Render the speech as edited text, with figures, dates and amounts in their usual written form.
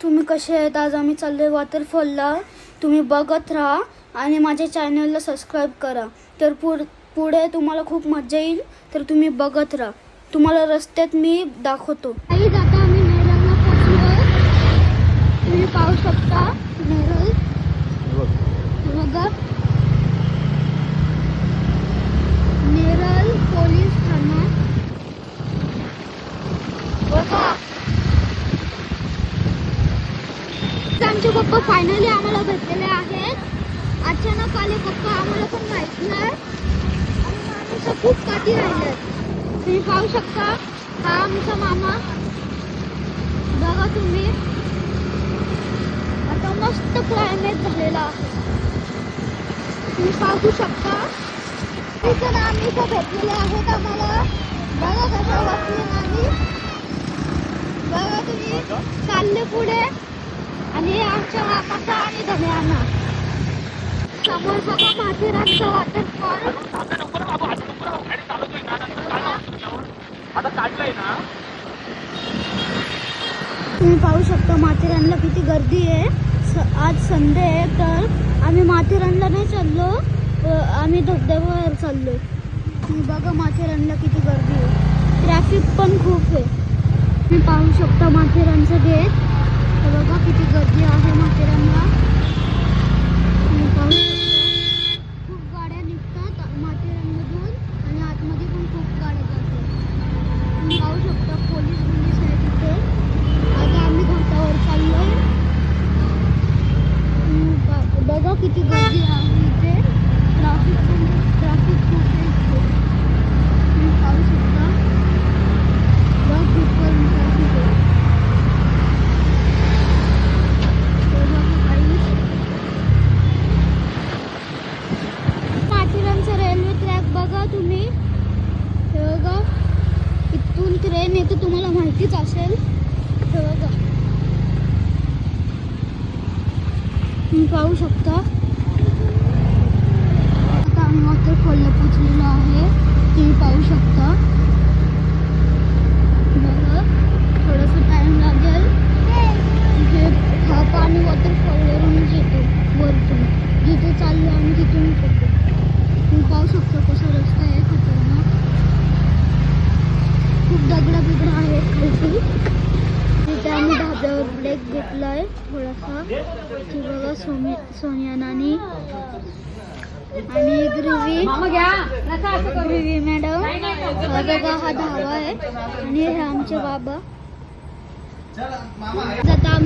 तुम्ही कसे आहेत? आज आम्ही चाललोय वॉटरफॉलला. तुम्ही बघत राहा आणि माझ्या चॅनलला सबस्क्राईब करा. तर पुढे तुम्हाला खूप मजा येईल. तर तुम्ही बघत राहा. तुम्हाला रस्त्यात मी दाखवतो. काही जाता आम्ही नेरळला पोहोचलो. तुम्ही पाहू शकता नेरळ. बघा नेरळ पोलीस ठाणा. बघा आमचे पप्पा फायनली आम्हाला भेटलेले आहेत. अचानक आले पप्पा, आम्हाला पण माहित नाही. आणि माणसं खूप काठी राहिले. तुम्ही पाहू शकता हा आमचा मामा. बघा तुम्ही आता मस्त क्लायमेट झालेला आहे. तुम्ही पाहू शकता तिथं आम्ही इथं भेटलेले आहेत आम्हाला. बघा कसं वाटले आम्ही. बघा तुम्ही चालले पुढे आणि आमच्या मामाचा आणि धन्याना समोर बघा माथेरानचा वॉटरफॉल. तुम्ही पाहू शकता माथेरानला किती गर्दी आहे. आज संडे आहे तर आम्ही माथेरानला नाही चाललो, आम्ही धबधब्यावर चाललो. तुम्ही बघा माथेरानला किती गर्दी आहे. ट्रॅफिक पण खूप आहे. तुम्ही पाहू शकता माथेरानचं गेट. बघा किती गर्दी आहे माथेरानला. तुम्ही पाहू शकता खूप गाड्या निघतात माथेरानमधून आणि आतमध्ये पण खूप गाड्या जातात. तुम्ही पाहू शकता पोलीस आहे तिथे. आता आम्ही घाटावर चाललोय. बघा किती गर्दी आहे इथे. ट्रॅफिक खूप आहे इथे. तुम्ही पाहू शकता खूप ट्रॅफिक आहे. माथेरानचा रेल्वे ट्रॅक बघा तुम्ही. हे बघा इथून ट्रेन येते, तुम्हाला माहितीच असेल. हे बघा तुम्ही पाहू शकता. आता आम्ही वॉटरफॉलला पोहोचलेलो आहे. तुम्ही पाहू शकता. बघा थोडंसं टाइम लागेल. हा पाणी वॉटरफॉलवरूनच येतो वरतून. जिथे चाललो आम्ही तिथूनच येतो. तुम्ही पाहू शकता कसा रस्ता आहे खतरनाक. खूप दगड आहेत खालती. तिथे आम्ही धाब्यावर ब्रेक घेतलाय थोडासा. ती बघा सोनिया नानी आणि ग्रीवी मॅडम. हा बघा हा धावा आहे आणि हे आमचे बाबा. आता आमची